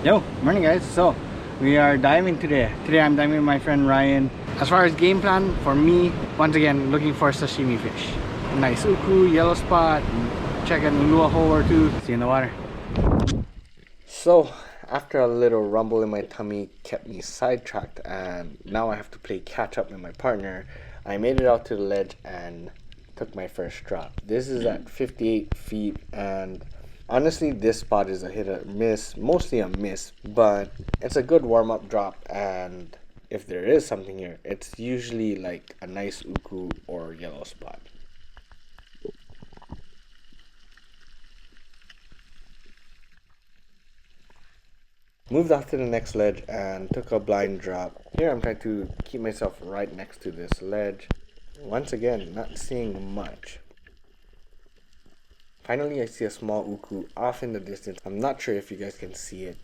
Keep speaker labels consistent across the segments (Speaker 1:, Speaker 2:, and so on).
Speaker 1: Yo, morning guys. So we are diving today. Today I'm diving with my friend Ryan. As far as game plan, for me, once again, looking for sashimi fish. Nice uku, yellow spot, check an ulua hole or two. See you in the water. So after a little rumble in my tummy kept me sidetracked and now I have to play catch up with my partner, I made it out to the ledge and took my first drop. This is at 58 feet and honestly, this spot is a hit or miss, mostly a miss, but it's a good warm-up drop, and if there is something here, it's usually like a nice uku or yellow spot. Moved off to the next ledge and took a blind drop. Here I'm trying to keep myself right next to this ledge. Once again, not seeing much. Finally, I see a small uku off in the distance. I'm not sure if you guys can see it.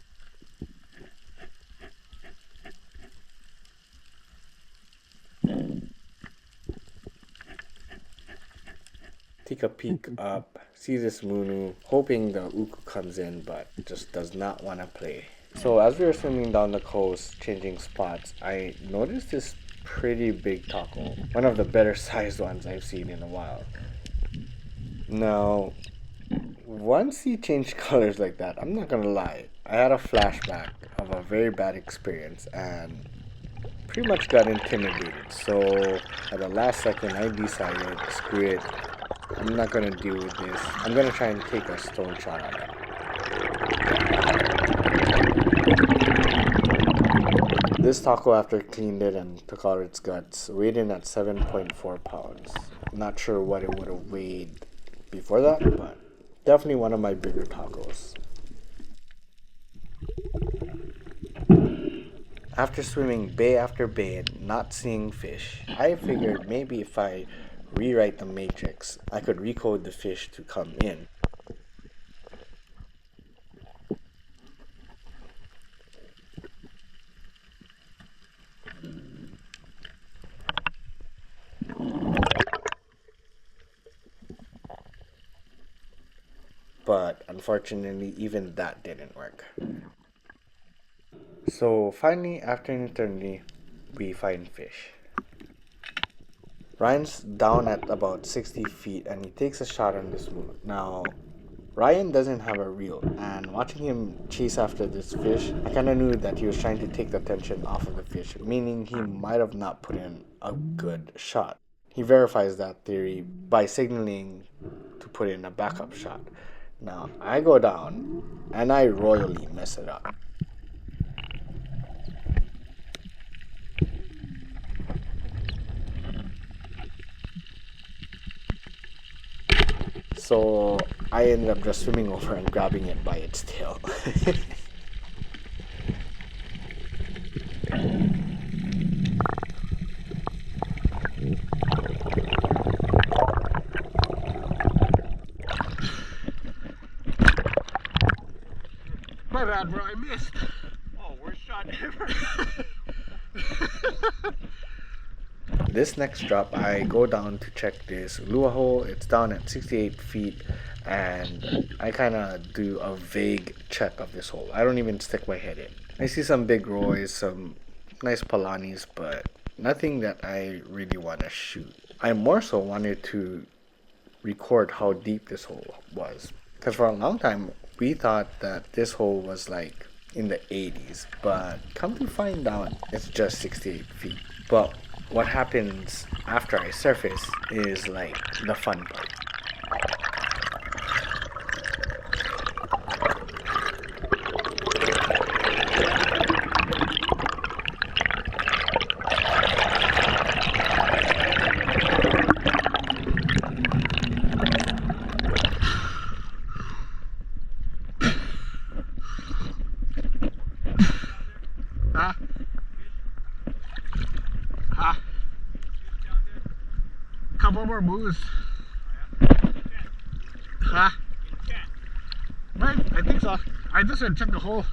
Speaker 1: Take a peek up, see this munu, hoping the uku comes in, but just does not want to play. So as we were swimming down the coast, changing spots, I noticed this pretty big taco. One of the better sized ones I've seen in a while. Now, once he changed colors like that, I'm not gonna lie, I had a flashback of a very bad experience and pretty much got intimidated. So at the last second I decided, screw it, I'm not gonna deal with this. I'm gonna try and take a stone shot at it. This taco, after cleaned it and took out its guts, weighed in at 7.4 pounds. Not sure what it would have weighed before that, but definitely one of my bigger tacos. After swimming bay after bay and not seeing fish, I figured maybe if I rewrite the matrix, I could recode the fish to come in. But unfortunately, even that didn't work. So finally, after an eternity, we find fish. Ryan's down at about 60 feet and he takes a shot on this moon. Now, Ryan doesn't have a reel, and watching him chase after this fish, I kind of knew that he was trying to take the tension off of the fish, meaning he might have not put in a good shot. He verifies that theory by signaling to put in a backup shot. Now, I go down and I royally mess it up. So I ended up just swimming over and grabbing it by its tail.
Speaker 2: My bad, bro, I missed. Oh, worst shot ever.
Speaker 1: This next drop, I go down to check this lure hole. It's down at 68 feet and I kind of do a vague check of this hole. I don't even stick my head in. I see some big roys, some nice palanis, but nothing that I really want to shoot. I more so wanted to record how deep this hole was, because for a long time we thought that this hole was like in the 80s, but come to find out it's just 68 feet. But what happens after I surface is like the fun part.
Speaker 2: Couple more moves. Huh? Right? I think so. I just went check the hole.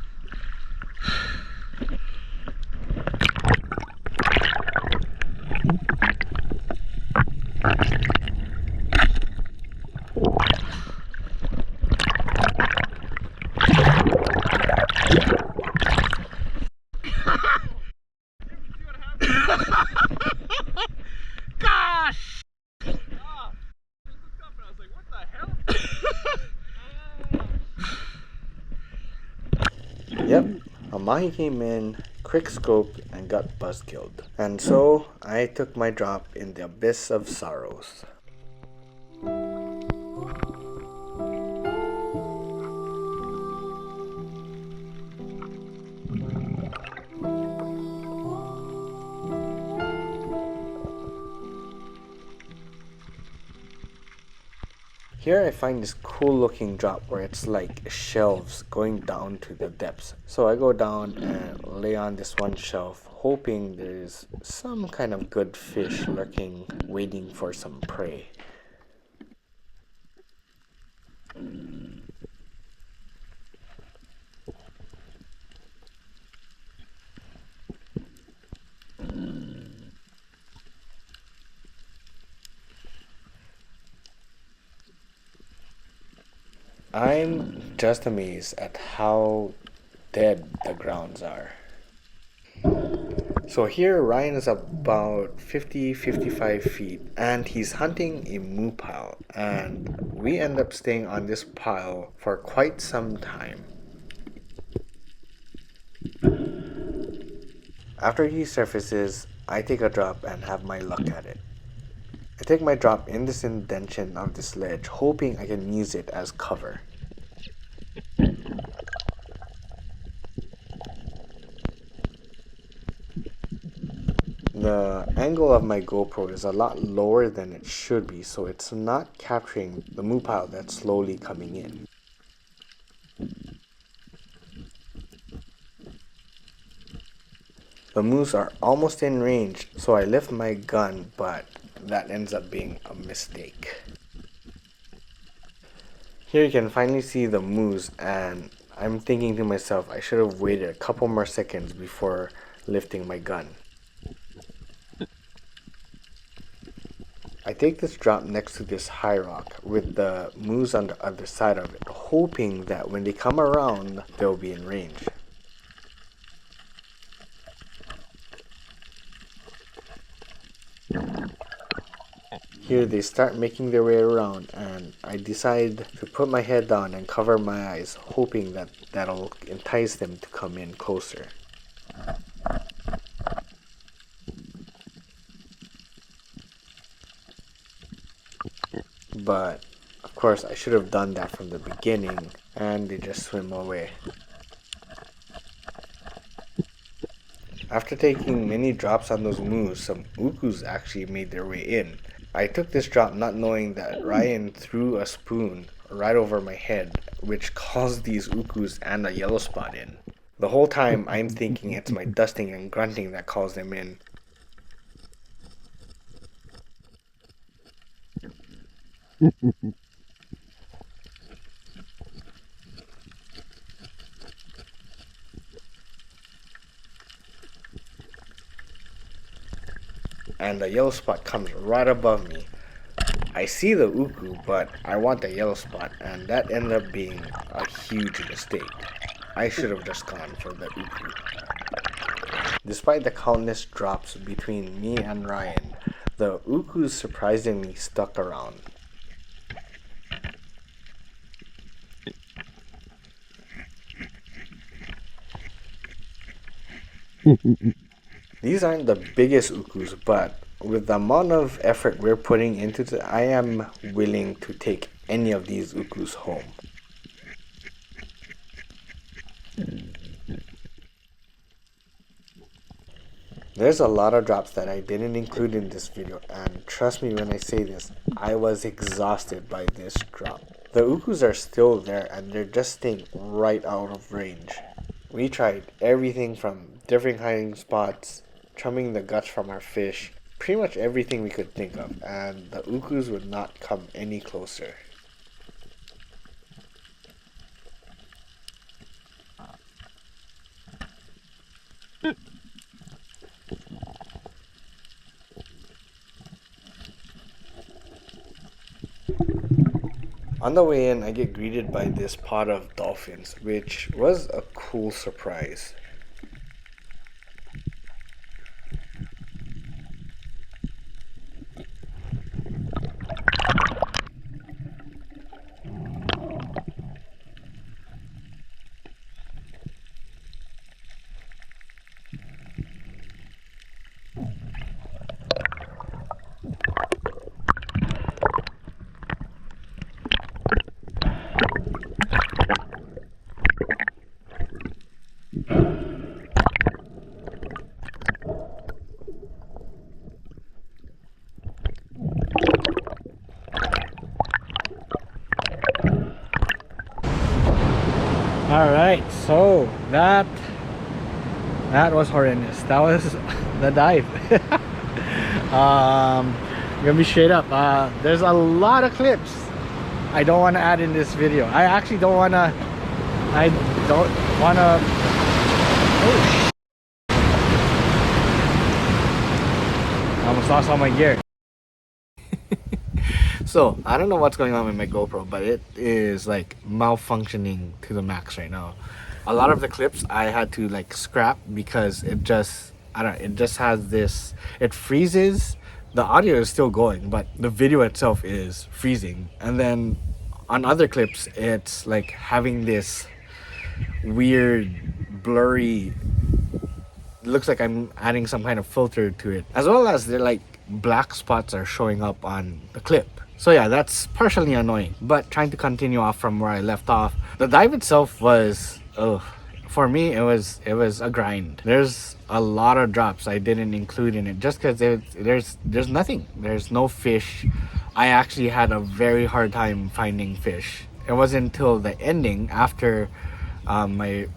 Speaker 1: Yep, a mahi came in, quick scoped, and got buzz killed. And so I took my drop in the abyss of sorrows. Here I find this cool looking drop where it's like shelves going down to the depths. So I go down and lay on this one shelf, hoping there's some kind of good fish lurking, waiting for some prey. I'm just amazed at how dead the grounds are. So here Ryan is about 55 feet and he's hunting a moo pile, and we end up staying on this pile for quite some time. After he surfaces, I take a drop and have my luck at it. I take my drop in this indention of this ledge, hoping I can use it as cover. The angle of my GoPro is a lot lower than it should be, so it's not capturing the moo pile that's slowly coming in. The moose are almost in range, so I lift my gun, but that ends up being a mistake. Here you can finally see the moose, and I'm thinking to myself I should have waited a couple more seconds before lifting my gun. I take this drop next to this high rock with the moose on the other side of it, hoping that when they come around, they'll be in range. Here they start making their way around, and I decide to put my head down and cover my eyes, hoping that that'll entice them to come in closer. But of course I should have done that from the beginning, and they just swim away. After taking many drops on those moose, some ukus actually made their way in. I took this drop not knowing that Ryan threw a spoon right over my head, which caused these ukus and a yellow spot in. The whole time I'm thinking it's my dusting and grunting that calls them in. And the yellow spot comes right above me. I see the uku, but I want the yellow spot, and that ended up being a huge mistake. I should have just gone for the uku. Despite the countless drops between me and Ryan, the ukus surprisingly stuck around. These aren't the biggest ukus, but with the amount of effort we're putting into it, I am willing to take any of these ukus home. There's a lot of drops that I didn't include in this video, and trust me when I say this, I was exhausted by this drop. The ukus are still there and they're just staying right out of range. We tried everything from different hiding spots, trimming the guts from our fish, pretty much everything we could think of, and the ukus would not come any closer. On the way in, I get greeted by this pod of dolphins, which was a cool surprise. that was horrendous. That was the dive. Gonna be straight up. There's a lot of clips I don't want to add in this video. I actually don't want to. I don't want to. Oh, I almost lost all my gear. So I don't know what's going on with my GoPro, but it is like malfunctioning to the max right now. A lot of the clips I had to like scrap because it just, I don't know, it just has this, it freezes. The audio is still going, but the video itself is freezing. And then on other clips, it's like having this weird blurry, looks like I'm adding some kind of filter to it, as well as they're like black spots are showing up on the clip. So yeah, that's partially annoying. But trying to continue off from where I left off, the dive itself was, for me it was a grind. There's a lot of drops I didn't include in it just because there's nothing, there's no fish. I actually had a very hard time finding fish. It wasn't until the ending, after my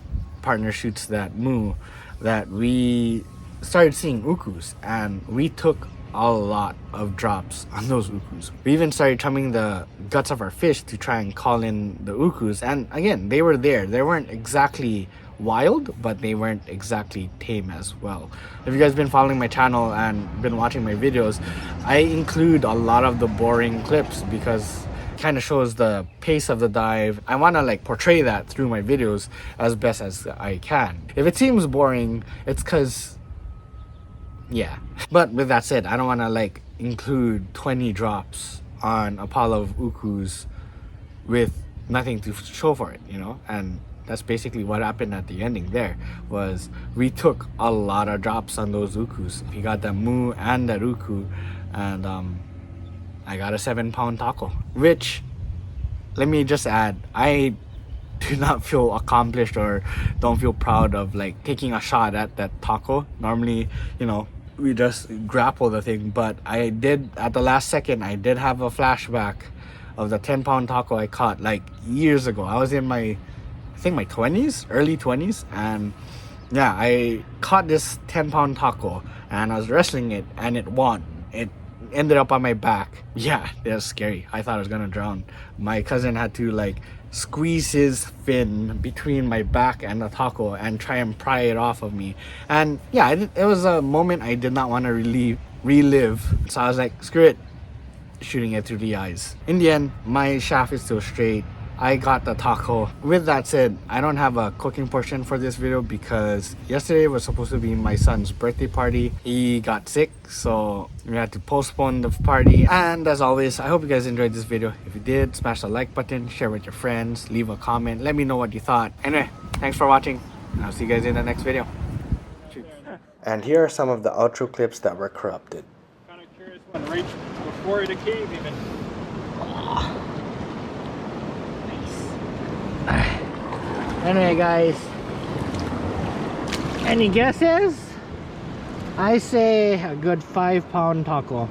Speaker 1: partner shoots that moo, that we started seeing ukus, and we took a lot of drops on those ukus. We even started trimming the guts of our fish to try and call in the ukus, and again, they were there. They weren't exactly wild, but they weren't exactly tame as well. If you guys been following my channel and been watching my videos, I include a lot of the boring clips because it kind of shows the pace of the dive. I want to like portray that through my videos as best as I can. If it seems boring, it's because, yeah. But with that said, I don't want to like include 20 drops on a pile of ukus with nothing to show for it, you know? And that's basically what happened at the ending there, was we took a lot of drops on those ukus. We got that moo and that uku, and I got a 7-pound taco, which, let me just add, I do not feel accomplished or don't feel proud of like taking a shot at that taco. Normally, you know, we just grapple the thing, but I did, at the last second, I did have a flashback of the 10-pound taco I caught like years ago. I was in my, I think my 20s, early 20s, and yeah, I caught this 10-pound taco and I was wrestling it and it won. It ended up on my back. Yeah, it was scary. I thought I was gonna drown. My cousin had to like squeeze his fin between my back and the taco and try and pry it off of me. And yeah, it was a moment I did not want to relive. So I was like, screw it, shooting it through the eyes. In the end, my shaft is still straight. I got the taco. With that said, I don't have a cooking portion for this video because yesterday was supposed to be my son's birthday party. He got sick, so we had to postpone the party. And as always, I hope you guys enjoyed this video. If you did, smash the like button, share with your friends, leave a comment, let me know what you thought. Anyway, thanks for watching. I'll see you guys in the next video. And here are some of the outro clips that were corrupted.
Speaker 2: Kind of curious one, right before the cave even.
Speaker 1: Anyway guys, any guesses? I say a good 5-pound taco.
Speaker 2: Let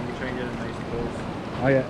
Speaker 2: me try and get a nice pose.
Speaker 1: Oh yeah.